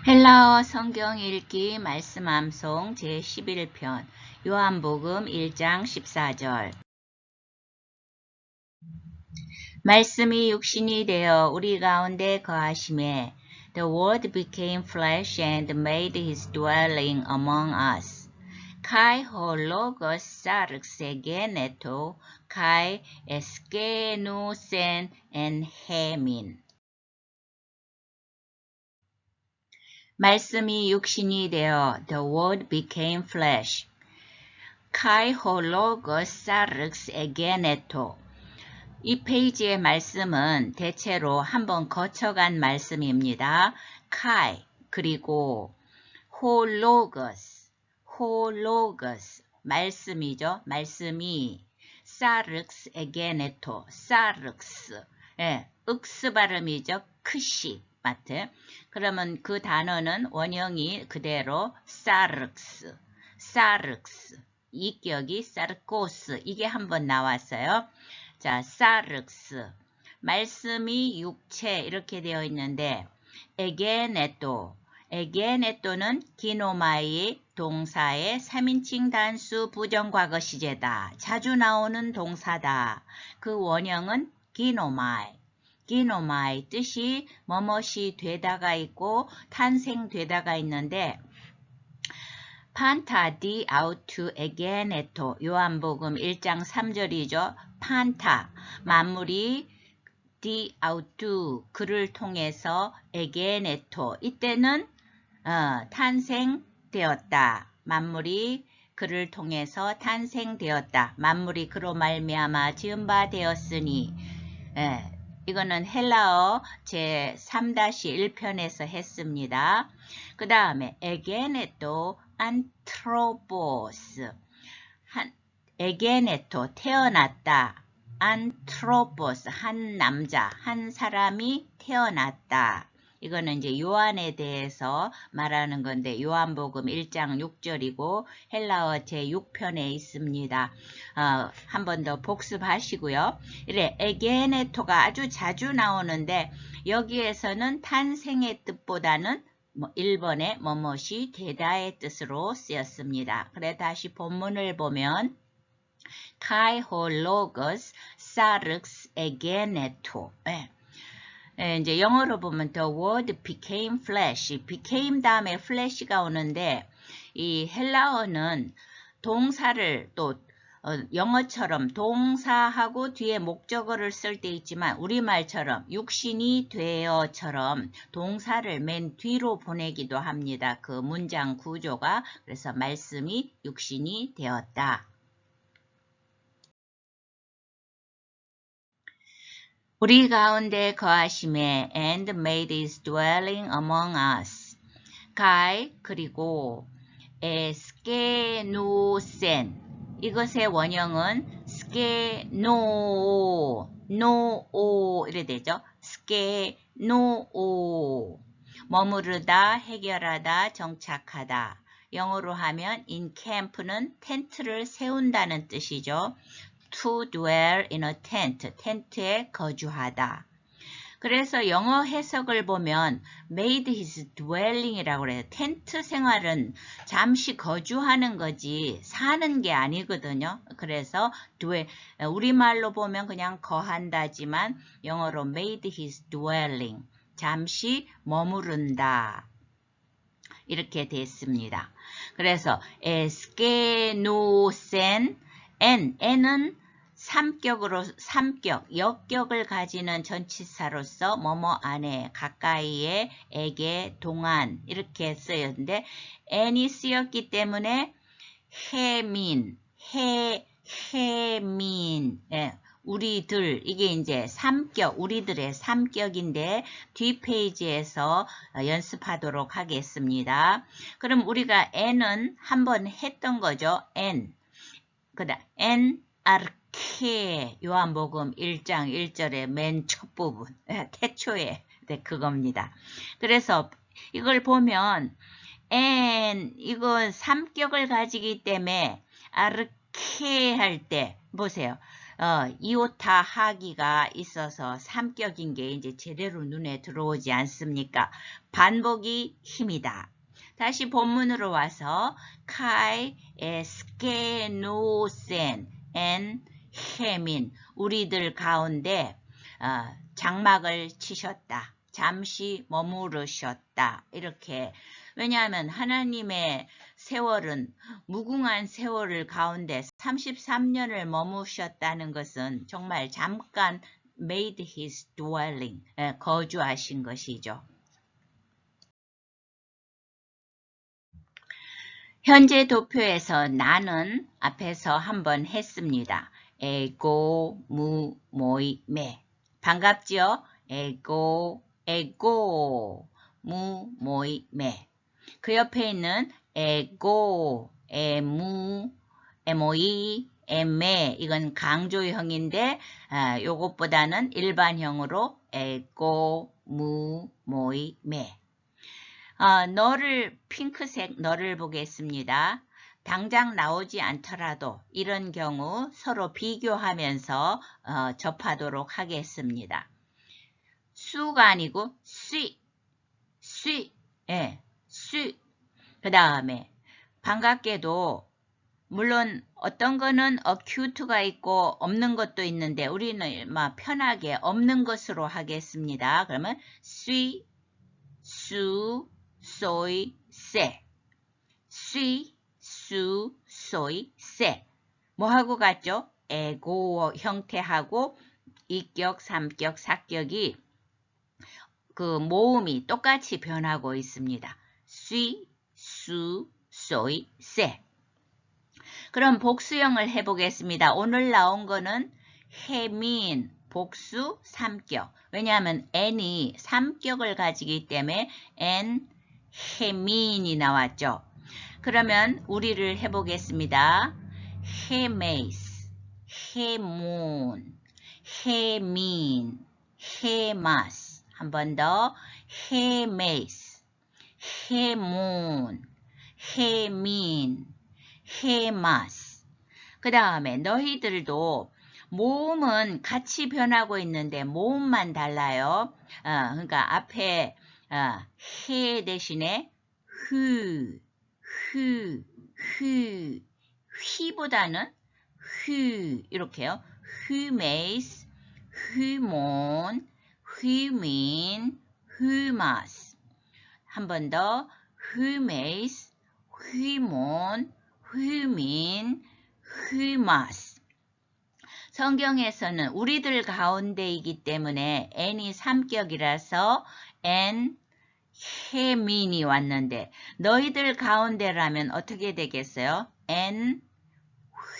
헬라어 성경 읽기 말씀 암송 제11편 요한복음 1장 14절. 말씀이 육신이 되어 우리 가운데 거하심에 The Word became flesh and made his dwelling among us. Kai ho logos sarx egeneto kai eskenusen en hemin. 말씀이 육신이 되어 The Word became flesh. Kai ho logos sarx egeneto. 이 페이지의 말씀은 대체로 한번 거쳐간 말씀입니다. Kai 그리고 ho logos, 말씀이죠. 말씀이 sarx egeneto, sarx, 윽스 발음이죠. 크시 마트. 그러면 그 단어는 원형이 그대로 sarx, 이격이 sarcos 이게 한번 나왔어요. 자, sarx 말씀이 육체 이렇게 되어 있는데 에게네토는 기노마이 동사의 3인칭 단수 부정과거 시제다. 자주 나오는 동사다. 그 원형은 기노마이 뜻이 뭐뭇이 되다가 있고 탄생되다가 있는데 판타 디 아우투 에게네토 요한복음 1장 3절이죠. 판타 만물이 디 아우투 그를 통해서 에게네토 이때는 탄생되었다. 만물이 그를 통해서 탄생되었다. 만물이 그로 말미암아 지은 바 되었으니 이거는 헬라어 제3-1편에서 했습니다. 그 다음에 에게네토 안트로포스 에게네토 태어났다. 안트로포스 한 남자 한 사람이 태어났다. 이거는 이제 요한에 대해서 말하는 건데 요한복음 1장 6절이고 헬라어 제6편에 있습니다. 한 번 더 복습하시고요. 이래 에게네토가 아주 자주 나오는데 여기에서는 탄생의 뜻보다는 1번에 뭐뭇이 되다의 뜻으로 쓰였습니다. 그래 다시 본문을 보면 Kai ho logos sarx egeneto. 이제 영어로 보면 the word became flesh. became 다음에 flesh가 오는데 이 헬라어는 동사를 또 영어처럼 동사하고 뒤에 목적어를 쓸 때 있지만 우리말처럼 육신이 되어처럼 동사를 맨 뒤로 보내기도 합니다. 그 문장 구조가. 그래서 말씀이 육신이 되었다. 우리 가운데 거하심에 and made his dwelling among us. 가이 그리고 에스케누센 이것의 원형은 스케노오 이래 되죠. 스케노오 머무르다 해결하다 정착하다. 영어로 하면 in camp는 텐트를 세운다는 뜻이죠. To dwell in a tent, 텐트에 거주하다. 그래서 영어 해석을 보면 made his dwelling이라고 그래요. 텐트 생활은 잠시 거주하는 거지 사는 게 아니거든요. 그래서 우리말로 보면 그냥 거한다지만 영어로 made his dwelling, 잠시 머무른다. 이렇게 됐습니다. 그래서 에스케노센 N은 역격을 가지는 전치사로서 뭐뭐 안에, 가까이에, 에게, 동안 이렇게 쓰였는데 N이 쓰였기 때문에 해민, 우리들 이게 이제 우리들의 삼격인데 뒷페이지에서 연습하도록 하겠습니다. 그럼 우리가 N은 한번 했던 거죠. N. 그다음 N 아르케 요한복음 1장 1절의 맨 첫 부분 태초에 그겁니다. 그래서 이걸 보면 N 이거 삼격을 가지기 때문에 아르케 할 때 보세요. 이오타 하기가 있어서 3격인 게 이제 제대로 눈에 들어오지 않습니까? 반복이 힘이다. 다시 본문으로 와서 카이 에스케노센 엔 헤민 우리들 가운데 장막을 치셨다. 잠시 머무르셨다. 이렇게 왜냐하면 하나님의 세월은 무궁한 세월을 가운데 33년을 머무셨다는 것은 정말 잠깐 made his dwelling 거주하신 것이죠. 현재 도표에서 나는 앞에서 한번 했습니다. 에고, 무, 모이, 매. 반갑지요? 에고, 무, 모이, 매. 그 옆에 있는 에고, 에무, 에모이, 에메. 이건 강조형인데 요것보다는 일반형으로 에고, 무, 모이, 매. 너를 핑크색 너를 보겠습니다. 당장 나오지 않더라도 이런 경우 서로 비교하면서 접하도록 하겠습니다. 수가 아니고 수. 예, 수. 그 다음에 반갑게도 물론 어떤 거는 acute가 있고 없는 것도 있는데 우리는 편하게 없는 것으로 하겠습니다. 그러면 수, 소이, 세. 수, 소이, 세. 뭐하고 같죠? 에고 형태하고 2격, 3격, 4격이 그 모음이 똑같이 변하고 있습니다. 수, 소이, 세. 그럼 복수형을 해보겠습니다. 오늘 나온 거는 해민, 복수 3격. 왜냐하면 n이 3격을 가지기 때문에 n, 해민이 나왔죠. 그러면 우리를 해보겠습니다. 해메이스, 해몬, 해민, 해마스. 한 번 더. 해메이스, 해몬, 해민, 해마스. 그 다음에 너희들도 모음은 같이 변하고 있는데 모음만 달라요. 그러니까 앞에 해 대신에 휘보다는 이렇게요. 휘메이스, 휘몬, 휘민, 휘마스. 한 번 더. 휘메이스, 휘몬, 휘민, 휘마스. 성경에서는 우리들 가운데이기 때문에 n이 3격이라서 n, 해민이 왔는데 너희들 가운데라면 어떻게 되겠어요? n,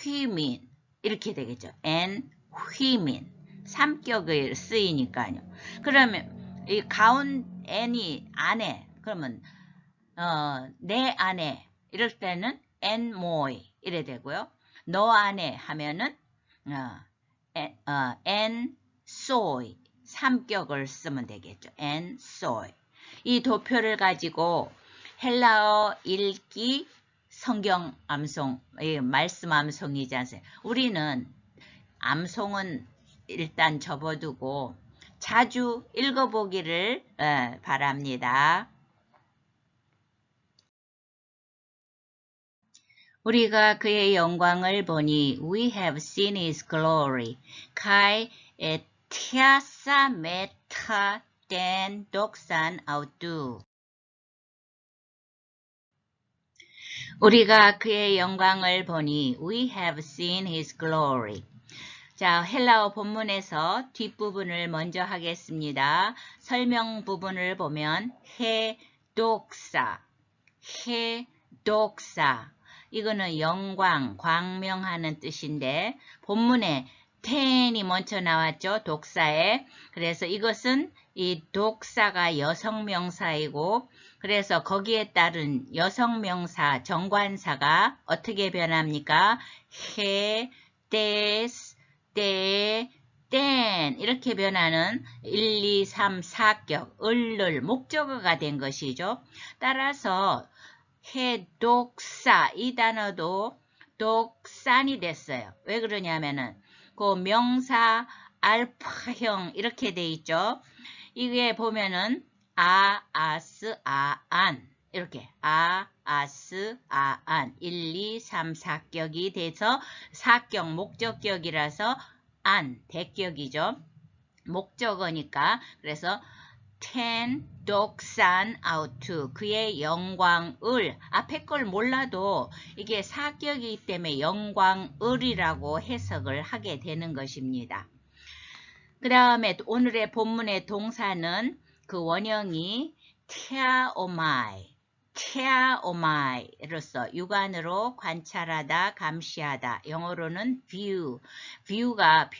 휘민 이렇게 되겠죠. n, 휘민 3격을 쓰이니까요. 그러면 이 가운 n이 안에 그러면 내 안에 이럴 때는 n 모이 이래 되고요. 너 안에 하면은 n soy 3격을 쓰면 되겠죠. n soy. 이 도표를 가지고 헬라어 읽기 성경 암송, 말씀 암송이지 않습니까? 우리는 암송은 일단 접어두고 자주 읽어보기를 바랍니다. 우리가 그의 영광을 보니 we have seen his glory. kai etiasa meta den doksan autu. 우리가 그의 영광을 보니 we have seen his glory. 자, 헬라어 본문에서 뒷부분을 먼저 하겠습니다. 설명 부분을 보면 해독사, 해독사. 이거는 영광, 광명하는 뜻인데 본문에 텐이 먼저 나왔죠. 독사에. 그래서 이것은 이 독사가 여성명사이고 그래서 거기에 따른 여성명사, 정관사가 어떻게 변합니까? 해, 데스, 때, 땐 이렇게 변하는 1, 2, 3, 4격, 을을 목적어가 된 것이죠. 따라서 해독사 이 단어도 독산이 됐어요. 왜 그러냐면은 그 명사 알파형 이렇게 돼 있죠. 이게 보면은 아스, 안 이렇게 아스, 안 1, 2, 3, 4격이 돼서 사격 목적격이라서 안 대격이죠. 목적어니까. 그래서 ten 독산 out 그의 영광을 앞에 걸 몰라도 이게 사격이기 때문에 영광을이라고 해석을 하게 되는 것입니다. 그 다음에 오늘의 본문의 동사는 그 원형이 테아오마이로서 육안으로 관찰하다, 감시하다. 영어로는 뷰가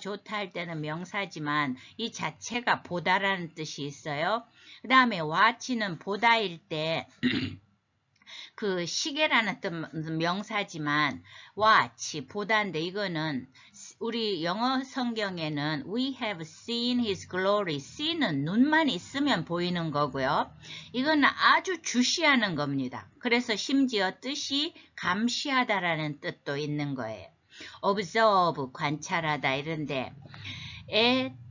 좋다 할 때는 명사지만 이 자체가 보다라는 뜻이 있어요. 그 다음에 watch는 보다일 때 그 시계라는 뜻 명사지만 watch 보다인데 이거는 우리 영어 성경에는 we have seen his glory. see는 눈만 있으면 보이는 거고요. 이거는 아주 주시하는 겁니다. 그래서 심지어 뜻이 감시하다라는 뜻도 있는 거예요. observe 관찰하다 이런데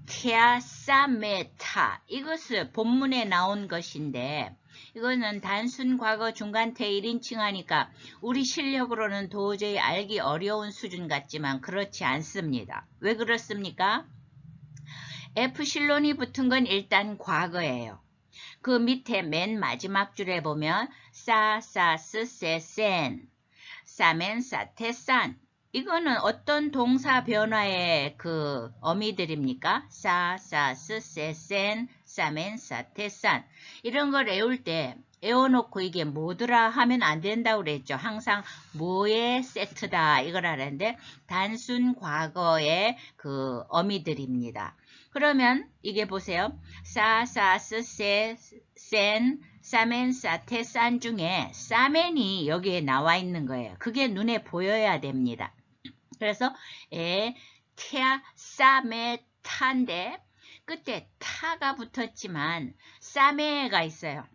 에테아사메타 이것을 본문에 나온 것인데 이거는 단순 과거 중간태 1인칭 하니까 우리 실력으로는 도저히 알기 어려운 수준 같지만 그렇지 않습니다. 왜 그렇습니까? F실론이 붙은 건 일단 과거예요. 그 밑에 맨 마지막 줄에 보면 사사스세센 사멘사테산 이거는 어떤 동사 변화의 그 어미들입니까? 사사스세센 사멘사테산 이런 걸 외울 때 외워놓고 이게 뭐더라 하면 안 된다고 그랬죠. 항상 뭐의 세트다 이걸 하는데 단순 과거의 그 어미들입니다. 그러면 이게 보세요. 사사스세센 사멘사테산 중에 사멘이 여기에 나와 있는 거예요. 그게 눈에 보여야 됩니다. 그래서 테아사메타인데 끝에 타가 붙었지만 사메가 있어요.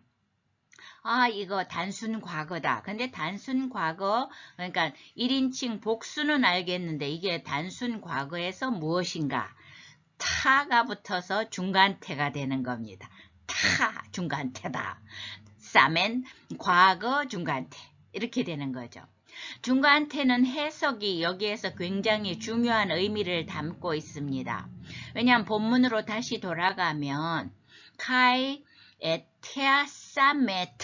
아 이거 단순 과거다. 근데 단순 과거 그러니까 1인칭 복수는 알겠는데 이게 단순 과거에서 무엇인가 타가 붙어서 중간태가 되는 겁니다. 타 중간태다. 사멘 과거 중간태 이렇게 되는 거죠. 중간태는 해석이 여기에서 굉장히 중요한 의미를 담고 있습니다. 왜냐하면 본문으로 다시 돌아가면 카이 에테아사메타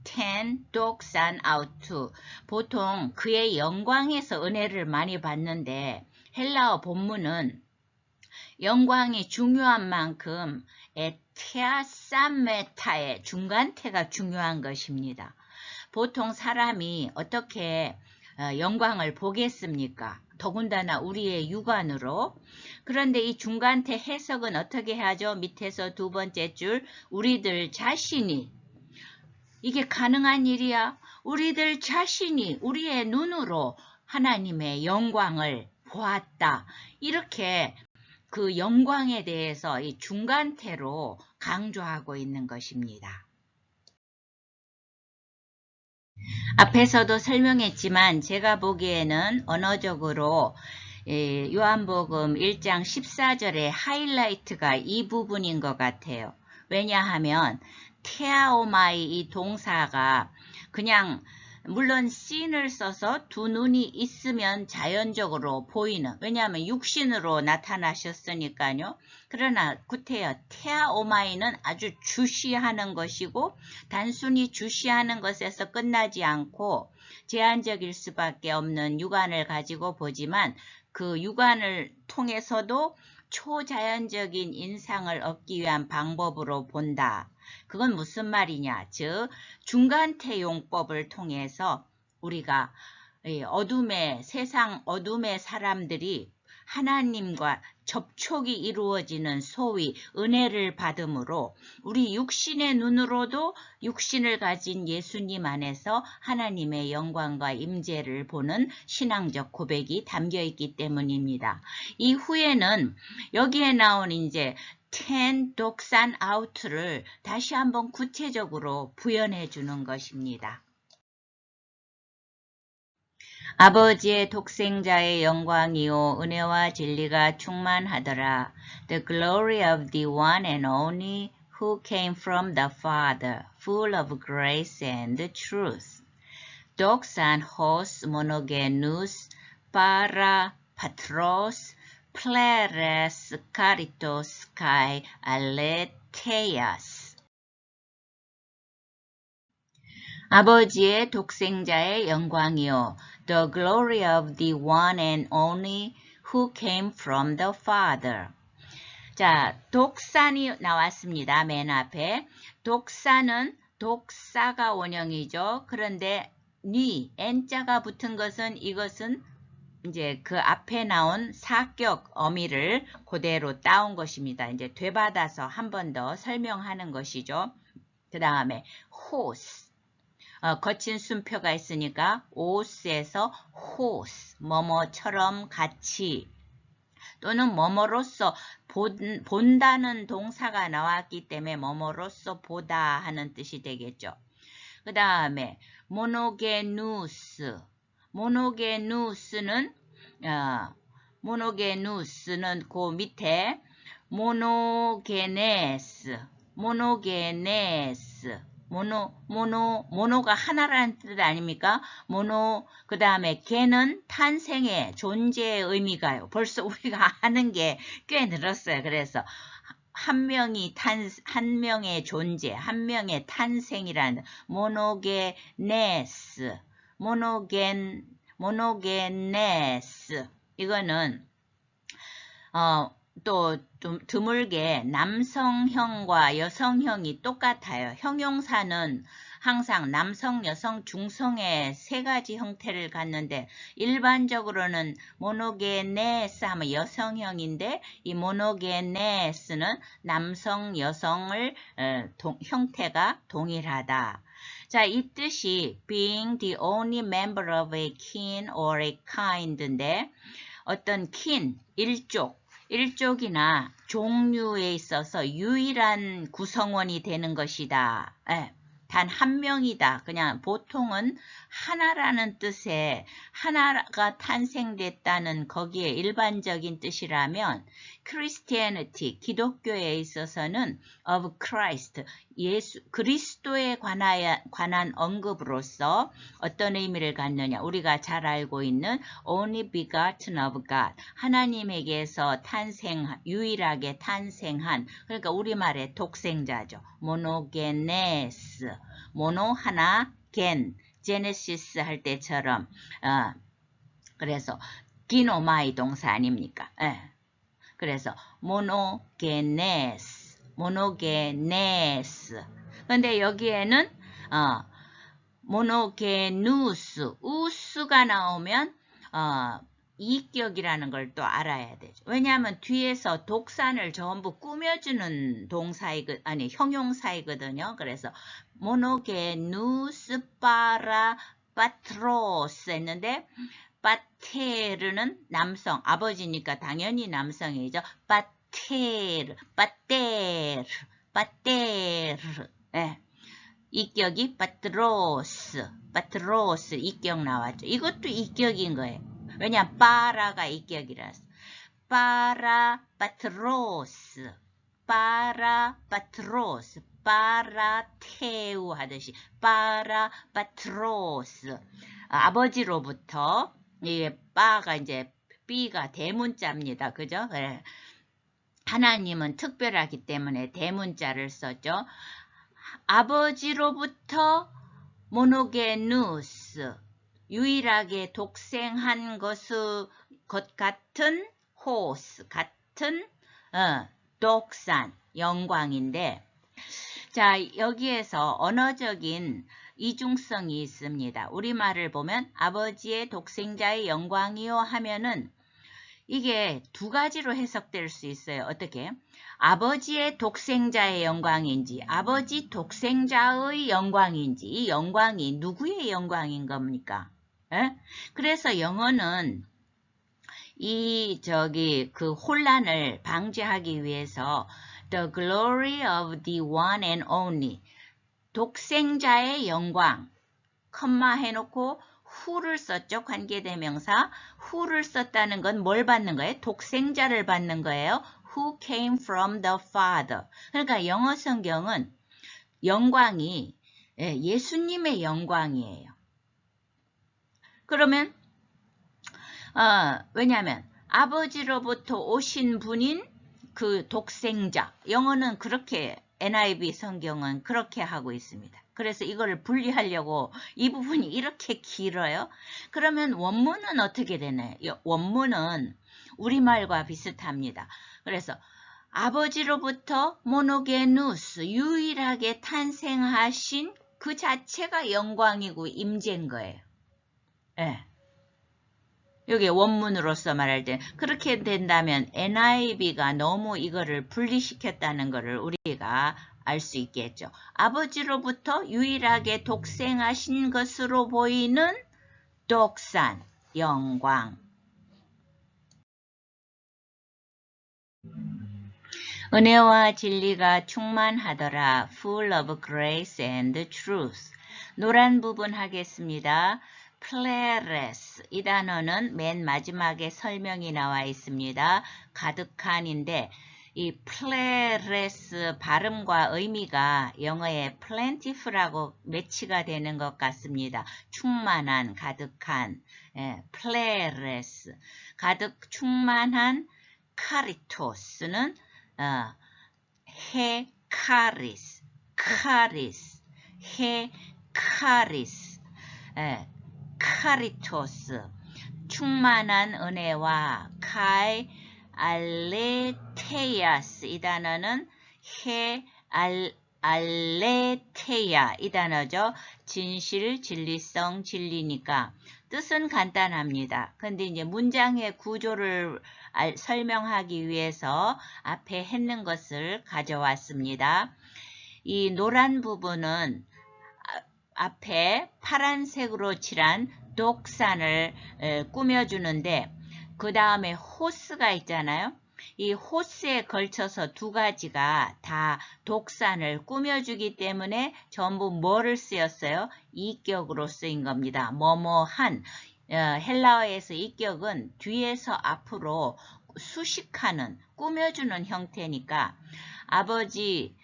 텐 독산 아우투 보통 그의 영광에서 은혜를 많이 받는데 헬라어 본문은 영광이 중요한 만큼 에테아사메타의 중간태가 중요한 것입니다. 보통 사람이 어떻게 영광을 보겠습니까? 더군다나 우리의 육안으로. 그런데 이 중간태 해석은 어떻게 하죠? 밑에서 두 번째 줄 우리들 자신이 이게 가능한 일이야? 우리들 자신이 우리의 눈으로 하나님의 영광을 보았다. 이렇게 그 영광에 대해서 이 중간태로 강조하고 있는 것입니다. 앞에서도 설명했지만 제가 보기에는 언어적으로 요한복음 1장 14절의 하이라이트가 이 부분인 것 같아요. 왜냐하면 테아오마이 이 동사가 그냥 물론 씬을 써서 두 눈이 있으면 자연적으로 보이는 왜냐하면 육신으로 나타나셨으니까요. 그러나 구태여 테아오마이는 아주 주시하는 것이고 단순히 주시하는 것에서 끝나지 않고 제한적일 수밖에 없는 육안을 가지고 보지만 그 육안을 통해서도 초자연적인 인상을 얻기 위한 방법으로 본다. 그건 무슨 말이냐? 즉 중간태용법을 통해서 우리가 세상 어둠의 사람들이 하나님과 접촉이 이루어지는 소위 은혜를 받음으로 우리 육신의 눈으로도 육신을 가진 예수님 안에서 하나님의 영광과 임재를 보는 신앙적 고백이 담겨 있기 때문입니다. 이후에는 여기에 나온 이제 텐 독산 아우트를 다시 한번 구체적으로 부연해 주는 것입니다. 아버지의 독생자의 영광이요 은혜와 진리가 충만하더라. The glory of the one and only who came from the Father, full of grace and truth. Doxan hos monogenous para patros pleres caritos kai aletheas. 아버지의 독생자의 영광이요 the glory of the one and only who came from the Father. 자, 독산이 나왔습니다. 맨 앞에. 독사는 독사가 원형이죠. 그런데 n자가 붙은 것은 이것은 이제 그 앞에 나온 사격 어미를 그대로 따온 것입니다. 이제 되받아서 한 번 더 설명하는 것이죠. 그 다음에 horse. 거친 순표가 있으니까 오스에서 호스, 뭐뭐처럼 같이 또는 뭐뭐로서 본다는 동사가 나왔기 때문에 뭐뭐로서 보다 하는 뜻이 되겠죠. 그 다음에 모노게누스. 모노게누스는 그 밑에 모노게네스. 모노가 하나라는 뜻 아닙니까? 그 다음에 게는 탄생의 존재의 의미가요. 벌써 우리가 아는 게 꽤 늘었어요. 그래서 한 명의 존재, 한 명의 탄생이라는 모노게네스. 이거는 또 좀 드물게 남성형과 여성형이 똑같아요. 형용사는 항상 남성, 여성, 중성의 세 가지 형태를 갖는데 일반적으로는 모노게네스 하면 여성형인데 이 모노게네스는 남성, 여성을 형태가 동일하다. 자, 이 뜻이 being the only member of a kin or a kind인데 어떤 kin, 일족이나 종류에 있어서 유일한 구성원이 되는 것이다. 단 한 명이다. 그냥 보통은 하나라는 뜻에 하나가 탄생됐다는 거기에 일반적인 뜻이라면 Christianity, 기독교에 있어서는 of Christ, 그리스도에 관한 언급으로서 어떤 의미를 갖느냐. 우리가 잘 알고 있는 only begotten of God, 하나님에게서 유일하게 탄생한, 그러니까 우리말의 독생자죠. 모노게네스, 모노 하나, 제네시스 할 때처럼 그래서 기노마이 동사 아닙니까? 그래서 모노게네스. 근데 여기에는 모노게누스, 우스가 나오면 이격이라는 걸 또 알아야 되죠. 왜냐하면 뒤에서 독산을 전부 꾸며주는 형용사이거든요. 그래서 모노게누스 파라 파트로스 했는데 파테르는 남성, 아버지니까 당연히 남성이죠. 파테르. 이격이 파트로스, 이격 나왔죠. 이것도 이격인 거예요. 왜냐하면 파라가 이격이라서. 파라파트로스, 파라테우 하듯이 파라파트로스. 아버지로부터, 이게 빠가 이제 B가 대문자입니다. 그죠? 하나님은 특별하기 때문에 대문자를 썼죠. 아버지로부터 모노게누스, 유일하게 독생한 것 같은 호스, 같은 독산, 영광인데, 자, 여기에서 언어적인 이중성이 있습니다. 우리말을 보면 아버지의 독생자의 영광이요 하면은 이게 두 가지로 해석될 수 있어요. 어떻게? 아버지의 독생자의 영광인지 아버지 독생자의 영광인지, 이 영광이 누구의 영광인 겁니까? 그래서 영어는 그 혼란을 방지하기 위해서 the glory of the one and only, 독생자의 영광, 컴마 해놓고 who를 썼죠. 관계대명사. who를 썼다는 건 뭘 받는 거예요? 독생자를 받는 거예요. Who came from the Father. 그러니까 영어 성경은 영광이 예수님의 영광이에요. 그러면 왜냐하면 아버지로부터 오신 분인 그 독생자. 영어는 그렇게 NIV 성경은 그렇게 하고 있습니다. 그래서 이거를 분리하려고 이 부분이 이렇게 길어요. 그러면 원문은 어떻게 되나요? 원문은 우리말과 비슷합니다. 그래서 아버지로부터 모노게누스 유일하게 탄생하신 그 자체가 영광이고 임재인 거예요. 예. 여기 원문으로서 말할 때 그렇게 된다면 NIV가 너무 이거를 분리시켰다는 것을 우리가 알 수 있겠죠. 아버지로부터 유일하게 독생하신 것으로 보이는 독산, 영광. 은혜와 진리가 충만하더라. Full of grace and truth. 노란 부분 하겠습니다. 플레레스 이 단어는 맨 마지막에 설명이 나와 있습니다. 가득한인데 이 플레레스 발음과 의미가 영어의 plentiful하고 매치가 되는 것 같습니다. 충만한, 가득한, 플레레스 가득 충만한 카리토스는 헤카리스, 헤카리스, 카리토스, 충만한 은혜와 카이 알레테야스 이 단어는 알레테야 이 단어죠. 진실, 진리성, 진리니까 뜻은 간단합니다. 근데 이제 문장의 구조를 설명하기 위해서 앞에 했는 것을 가져왔습니다. 이 노란 부분은 앞에 파란색으로 칠한 독산을 꾸며주는데 그 다음에 호스가 있잖아요. 이 호스에 걸쳐서 두 가지가 다 독산을 꾸며주기 때문에 전부 뭐를 쓰였어요? 이격으로 쓰인 겁니다. 뭐뭐한. 헬라어에서 이격은 뒤에서 앞으로 수식하는, 꾸며주는 형태니까 아버지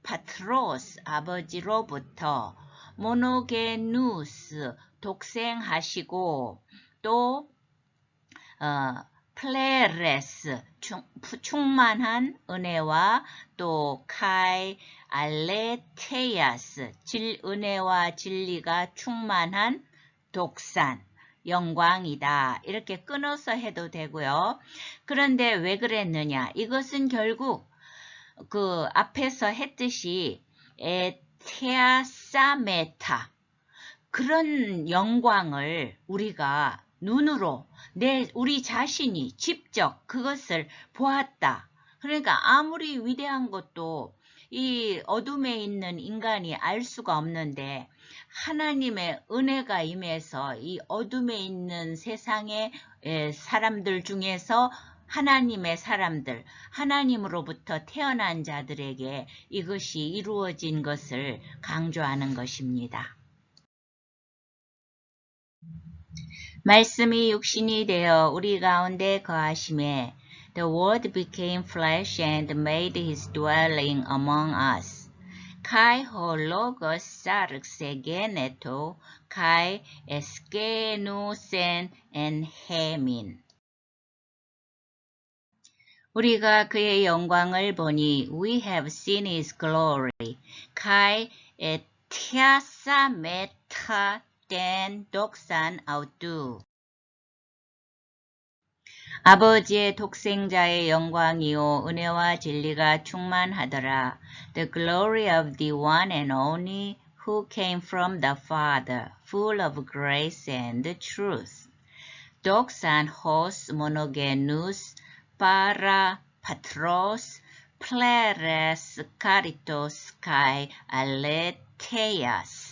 파트로스 아버지로부터 모노게누스 독생하시고 또 플레레스 충만한 은혜와 또 카이 알레테야스 은혜와 진리가 충만한 독산 영광이다. 이렇게 끊어서 해도 되고요. 그런데 왜 그랬느냐? 이것은 결국 그 앞에서 했듯이 에테아사메타 그런 영광을 우리가 눈으로 우리 자신이 직접 그것을 보았다. 그러니까 아무리 위대한 것도 이 어둠에 있는 인간이 알 수가 없는데 하나님의 은혜가 임해서 이 어둠에 있는 세상의 사람들 중에서 하나님의 사람들, 하나님으로부터 태어난 자들에게 이것이 이루어진 것을 강조하는 것입니다. 말씀이 육신이 되어 우리 가운데 거하심에 The Word became flesh and made his dwelling among us. Kai ho logos sarxegeneto, kai eskenusen en hemin. 우리가 그의 영광을 보니 We have seen his glory. Kai etiasa meta den 독산 아우뚜. 아버지의 독생자의 영광이요 은혜와 진리가 충만하더라. The glory of the one and only who came from the Father, full of grace and truth. 독산 hos monogenous para patros pleres caritos kai aletheas.